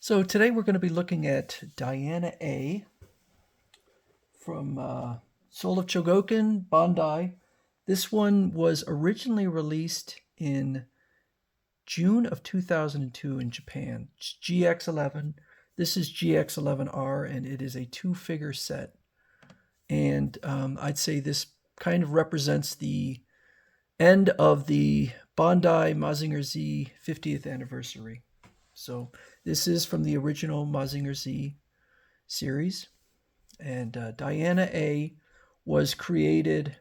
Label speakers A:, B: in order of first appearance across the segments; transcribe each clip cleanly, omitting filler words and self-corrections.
A: So today we're going to be looking at Diana A from Soul of Chogokin, Bandai. This one was originally released in June of 2002 in Japan. It's GX11. This is GX-11R, and it is a two-figure set. And I'd say this kind of represents the end of the Bandai Mazinger Z 50th anniversary. So this is from the original Mazinger Z series. And Diana A was created,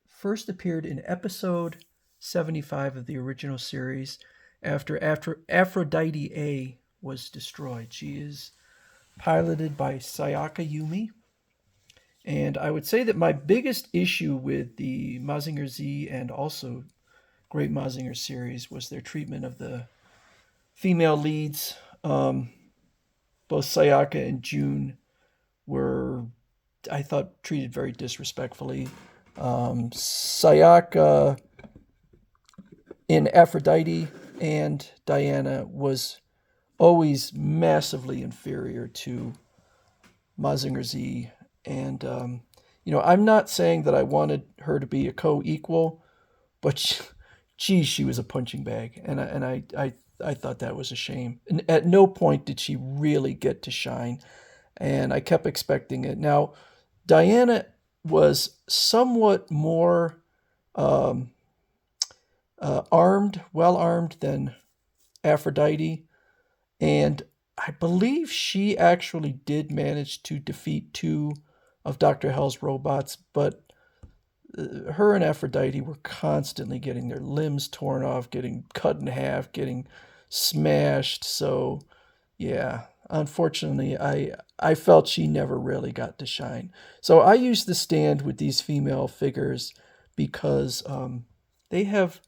A: first appeared in episode 75 of the original series after Aphrodite A was destroyed. She is piloted by Sayaka Yumi. And I would say that my biggest issue with the Mazinger Z and also Great Mazinger series was their treatment of the female leads. Both Sayaka and June were, I thought, treated very disrespectfully. Sayaka in Aphrodite and Diana was always massively inferior to Mazinger Z. And, I'm not saying that I wanted her to be a co-equal, but geez, she was a punching bag. And I thought that was a shame. And at no point did she really get to shine. And I kept expecting it. Now, Diana was somewhat more well armed than Aphrodite. And I believe she actually did manage to defeat two of Dr. Hell's robots, but her and Aphrodite were constantly getting their limbs torn off, getting cut in half, getting smashed. So, yeah, unfortunately, I felt she never really got to shine. So I used the stand with these female figures because they have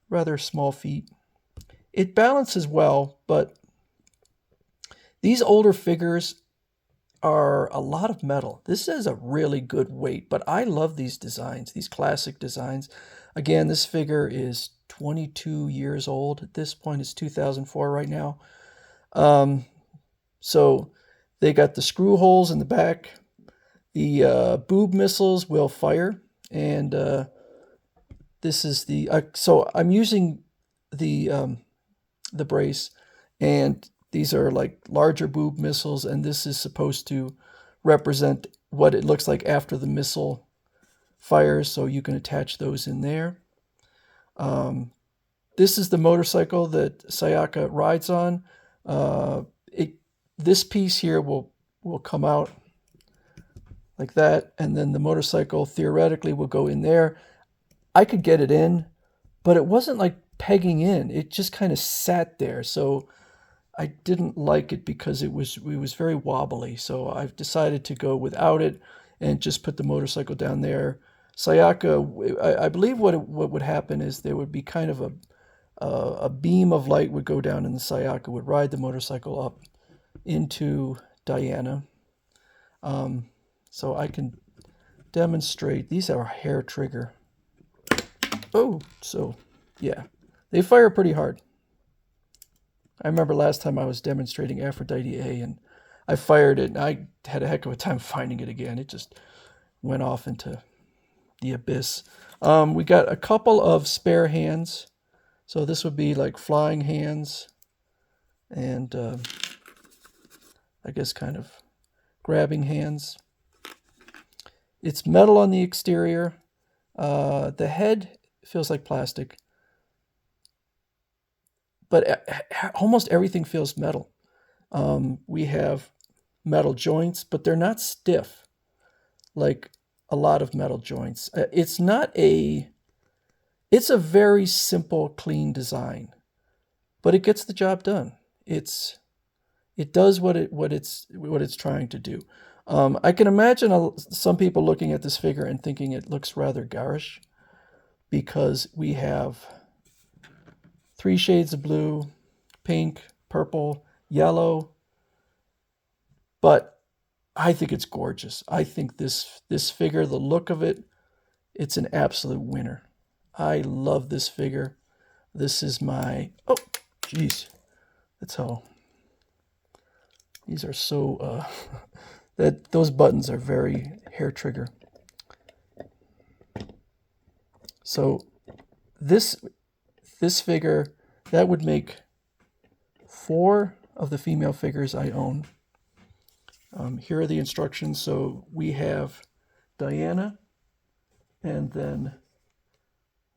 A: rather small feet. It balances well, but these older figures are a lot of metal. This is a really good weight, but I love these designs, these classic designs. Again, this figure is 22 years old at this point. It's 2004 right now. So they got the screw holes in the back. The boob missiles will fire, and this is the. So I'm using the brace, and these are like larger boob missiles, and this is supposed to represent what it looks like after the missile fires. So you can attach those in there. This is the motorcycle that Sayaka rides on. This piece here will come out like that, and then the motorcycle theoretically will go in there. I could get it in, but it wasn't like pegging in. It just kind of sat there. So I didn't like it because it was very wobbly. So I've decided to go without it and just put the motorcycle down there. Sayaka, I believe what would happen is there would be kind of a beam of light would go down, and the Sayaka would ride the motorcycle up into Diana. So I can demonstrate. These are hair trigger. Oh, so yeah, they fire pretty hard. I remember last time I was demonstrating Aphrodite A, and I fired it, and I had a heck of a time finding it again. It just went off into the abyss. We got a couple of spare hands. So this would be like flying hands and I guess kind of grabbing hands. It's metal on the exterior. The head feels like plastic. But almost everything feels metal. We have metal joints, but they're not stiff like a lot of metal joints. It's a very simple, clean design, but it gets the job done. It does what it's trying to do. I can imagine some people looking at this figure and thinking it looks rather garish because we have 3 shades of blue, pink, purple, yellow. But I think it's gorgeous. I think this figure, the look of it, it's an absolute winner. I love this figure. This is my, oh, geez. That's how. These are so that those buttons are very hair trigger. So this figure, that would make 4 of the female figures I own. Here are the instructions. So we have Diana, and then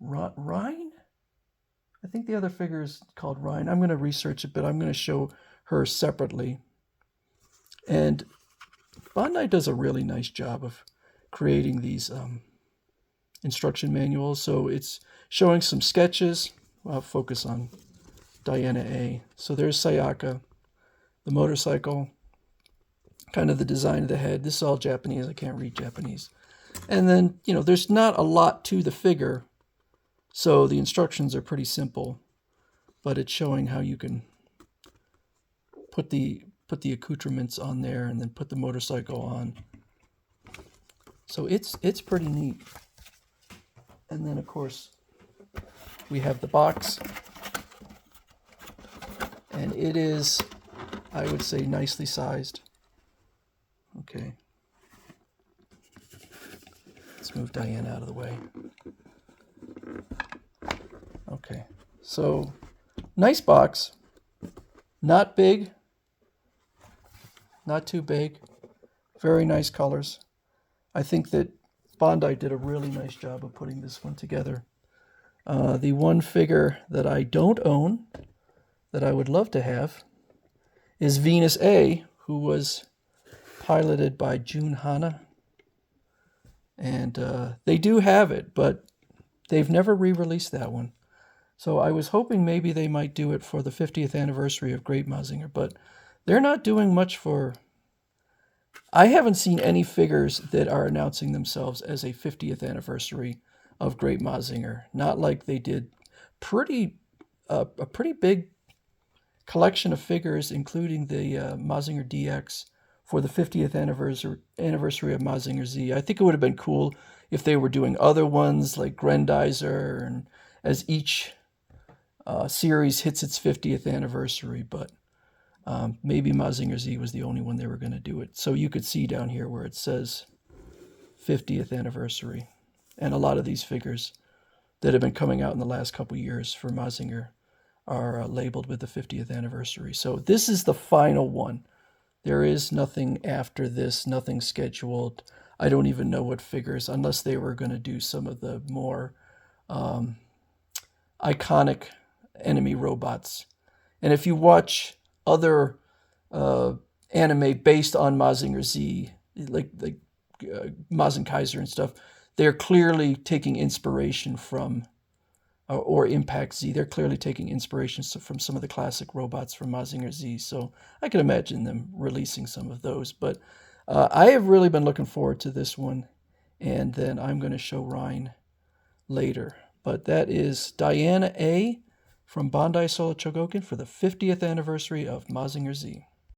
A: Rhine. I think the other figure is called Rhine. I'm going to research it, but I'm going to show her separately. And Bandai does a really nice job of creating these instruction manuals. So it's showing some sketches. I'll focus on Diana A. So there's Sayaka, the motorcycle, kind of the design of the head. This is all Japanese. I can't read Japanese. And then, there's not a lot to the figure, so the instructions are pretty simple, but it's showing how you can put the accoutrements on there and then put the motorcycle on. So it's pretty neat. And then, of course, we have the box. And it is, I would say, nicely sized. Okay. Let's move Diane out of the way. Okay. So, nice box. Not big. Not too big. Very nice colors. I think that Bandai did a really nice job of putting this one together. The one figure that I don't own, that I would love to have, is Venus A, who was piloted by Jun Hana. And they do have it, but they've never re-released that one. So I was hoping maybe they might do it for the 50th anniversary of Great Mazinger, but they're not doing much for... I haven't seen any figures that are announcing themselves as a 50th anniversary of Great Mazinger. Not like they did a pretty big collection of figures, including the Mazinger DX for the 50th anniversary of Mazinger Z. I think it would have been cool if they were doing other ones like Grendizer, and as each series hits its 50th anniversary, but maybe Mazinger Z was the only one they were going to do it. So you could see down here where it says 50th anniversary. And a lot of these figures that have been coming out in the last couple years for Mazinger are labeled with the 50th anniversary. So this is the final one. There is nothing after this, nothing scheduled. I don't even know what figures, unless they were going to do some of the more iconic enemy robots. And if you watch other anime based on Mazinger Z, like Mazen Kaiser and stuff, they're clearly taking inspiration from, or Impact Z, they're clearly taking inspiration from some of the classic robots from Mazinger Z. So I can imagine them releasing some of those. But I have really been looking forward to this one. And then I'm going to show Rhine later. But that is Diana A from Bandai Solar Chogokin for the 50th anniversary of Mazinger Z.